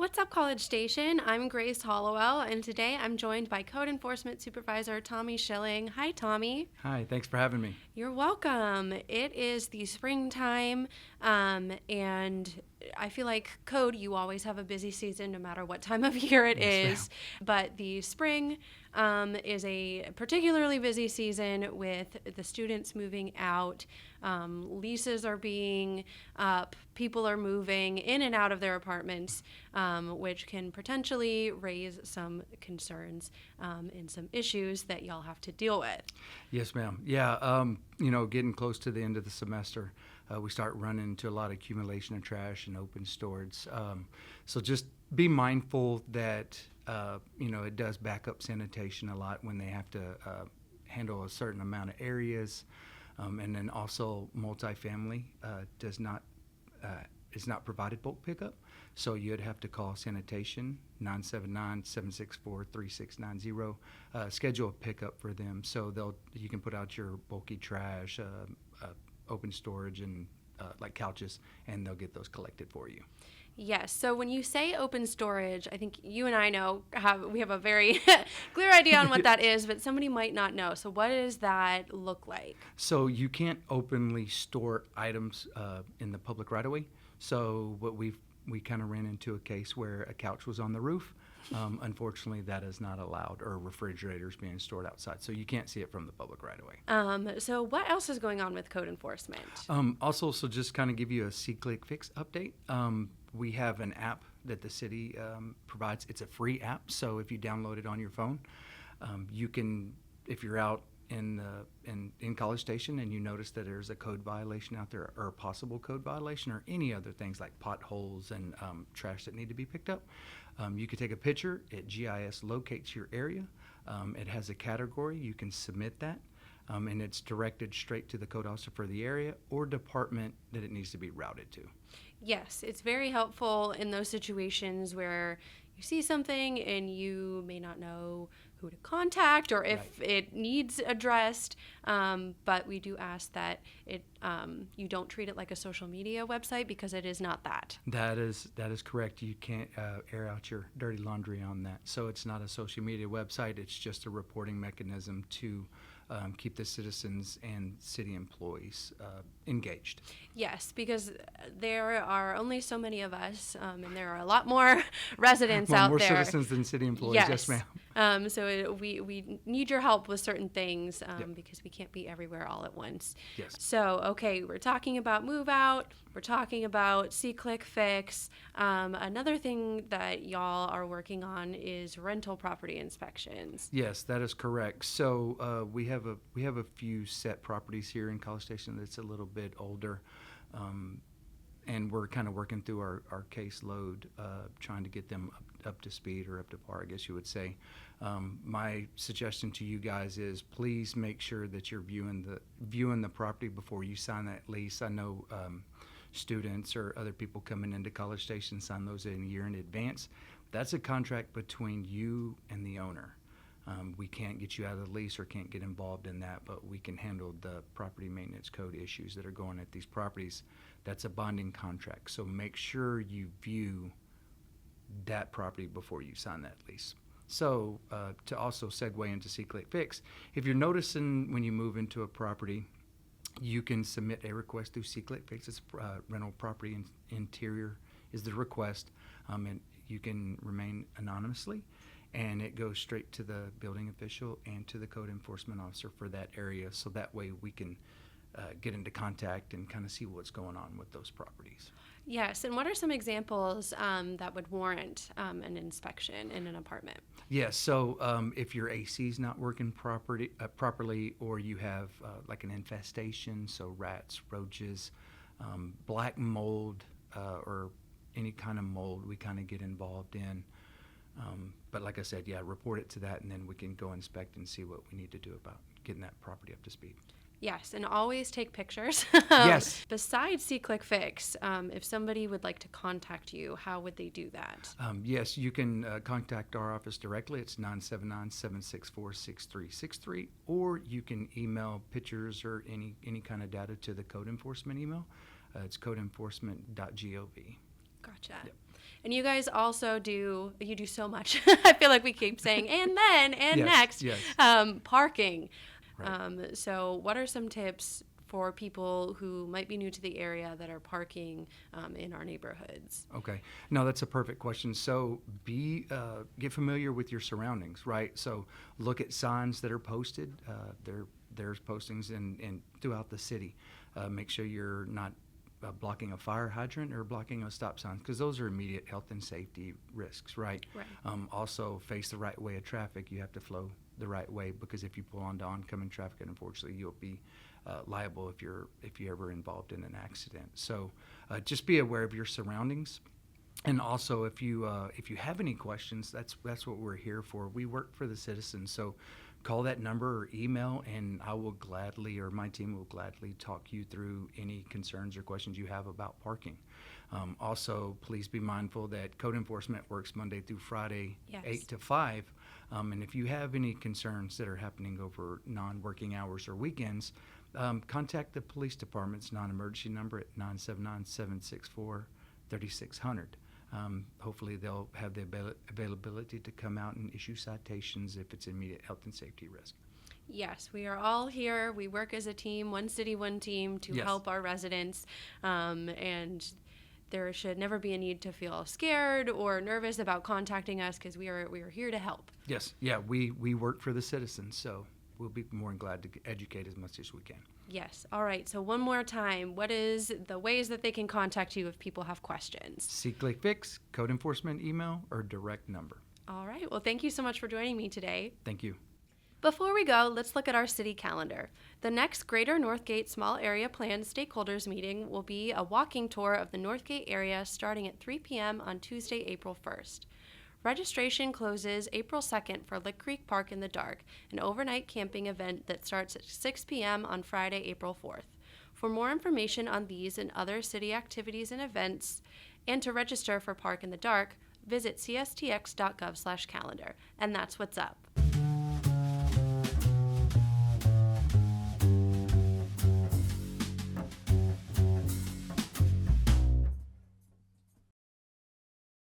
What's up, College Station? I'm Grace Hollowell, and today I'm joined by Code Enforcement Supervisor Tommy Shilling. Hi, Tommy. Hi, thanks for having me. You're welcome. It is the springtime, and I feel like Code, you always have a busy season no matter what time of year it Yes, ma'am. is. But the spring is a particularly busy season with the students moving out. Leases are being up, people are moving in and out of their apartments, which can potentially raise some concerns and some issues that y'all have to deal with. Yes, ma'am. Getting close to the end of the semester, we start running into a lot of accumulation of trash and open storage. So just be mindful that, it does back up sanitation a lot when they have to handle a certain amount of areas. And then also multifamily is not provided bulk pickup. So you'd have to call sanitation 979-764-3690, schedule a pickup for them. So you can put out your bulky trash, open storage, and like couches, and they'll get those collected for you. Yes. So when you say open storage, I think you and I we have a very clear idea on what that is, but somebody might not know. So what does that look like? So you can't openly store items in the public right of way. So what we kind of ran into a case where a couch was on the roof. Unfortunately, that is not allowed, or refrigerators being stored outside. So you can't see it from the public right away. So what else is going on with code enforcement? So just kind of give you a C-Click Fix update. We have an app that the city provides. It's a free app, so if you download it on your phone, you can, if you're out in College Station and you notice that there's a code violation out there, or a possible code violation, or any other things like potholes and trash that need to be picked up, you can take a picture. It GIS locates your area. It has a category. You can submit that. And it's directed straight to the code officer for the area or department that it needs to be routed to. Yes, it's very helpful in those situations where you see something and you may not know who to contact or if it needs addressed. But we do ask that you don't treat it like a social media website, because it is not that. That is correct. You can't air out your dirty laundry on that. So it's not a social media website. It's just a reporting mechanism to keep the citizens and city employees engaged. Yes, because there are only so many of us, and there are a lot more residents out more there. More citizens than city employees. Yes, ma'am. So we need your help with certain things Yep. because we can't be everywhere all at once. Yes. So, okay, we're talking about move out. We're talking about C-Click Fix. Another thing that y'all are working on is rental property inspections. Yes, that is correct. So we have a few set properties here in College Station that's a little bit older, and we're kind of working through our caseload, trying to get them up to speed, or up to par, I guess you would say. My suggestion to you guys is please make sure that you're viewing the property before you sign that lease. I know students or other people coming into College Station sign those a year in advance. That's a contract between you and the owner. We can't get you out of the lease or can't get involved in that, but we can handle the property maintenance code issues that are going at these properties. That's a bonding contract. So make sure you view that property before you sign that lease. So to also segue into C-Click Fix, if you're noticing when you move into a property, you can submit a request through C-Click Fix. It's rental property interior is the request, and you can remain anonymously, and it goes straight to the building official and to the code enforcement officer for that area. So that way we can get into contact and kind of see what's going on with those properties. Yes, and what are some examples that would warrant an inspection in an apartment? Yes, so if your AC is not working properly, or you have like an infestation, so rats, roaches, black mold, or any kind of mold, we kind of get involved in. But like I said, report it to that, and then we can go inspect and see what we need to do about getting that property up to speed. Yes, and always take pictures. Yes. Besides C-Click Fix, if somebody would like to contact you, how would they do that? Yes, you can contact our office directly. It's 979-764-6363, or you can email pictures or any kind of data to the code enforcement email. It's codeenforcement.gov. Gotcha. Yep. And you guys also you do so much. I feel like we keep saying, and then, and Yes, next, yes. parking. Right. So what are some tips for people who might be new to the area that are parking in our neighborhoods? Okay. No, that's a perfect question. So get familiar with your surroundings, right? So look at signs that are posted. There's postings in throughout the city. Make sure you're not blocking a fire hydrant or blocking a stop sign, because those are immediate health and safety risks, right? Right. Also, face the right way of traffic. You have to flow the right way, because if you pull onto oncoming traffic, unfortunately, you'll be liable if you're ever involved in an accident. So just be aware of your surroundings. And also, if you have any questions, that's what we're here for. We work for the citizens, so call that number or email, and I will gladly, or my team will gladly, talk you through any concerns or questions you have about parking. Also, please be mindful that code enforcement works Monday through Friday, Yes. 8 to 5. And if you have any concerns that are happening over non-working hours or weekends, contact the police department's non-emergency number at 979-764-3600. Hopefully they'll have the availability to come out and issue citations if it's immediate health and safety risk. Yes, we are all here. We work as a team, one city, one team, to Yes. help our residents. And there should never be a need to feel scared or nervous about contacting us, because we are here to help. Yes, yeah, we work for the citizens, so we'll be more than glad to educate as much as we can. Yes. All right. So one more time, what is the ways that they can contact you if people have questions? See, click, fix, code enforcement email, or direct number. All right. Well, thank you so much for joining me today. Thank you. Before we go, let's look at our city calendar. The next Greater Northgate Small Area Plan Stakeholders Meeting will be a walking tour of the Northgate area starting at 3 p.m. on Tuesday, April 1st. Registration closes April 2nd for Lick Creek Park in the Dark, an overnight camping event that starts at 6 p.m. on Friday, April 4th. For more information on these and other city activities and events, and to register for Park in the Dark, visit cstx.gov/calendar. And that's what's up.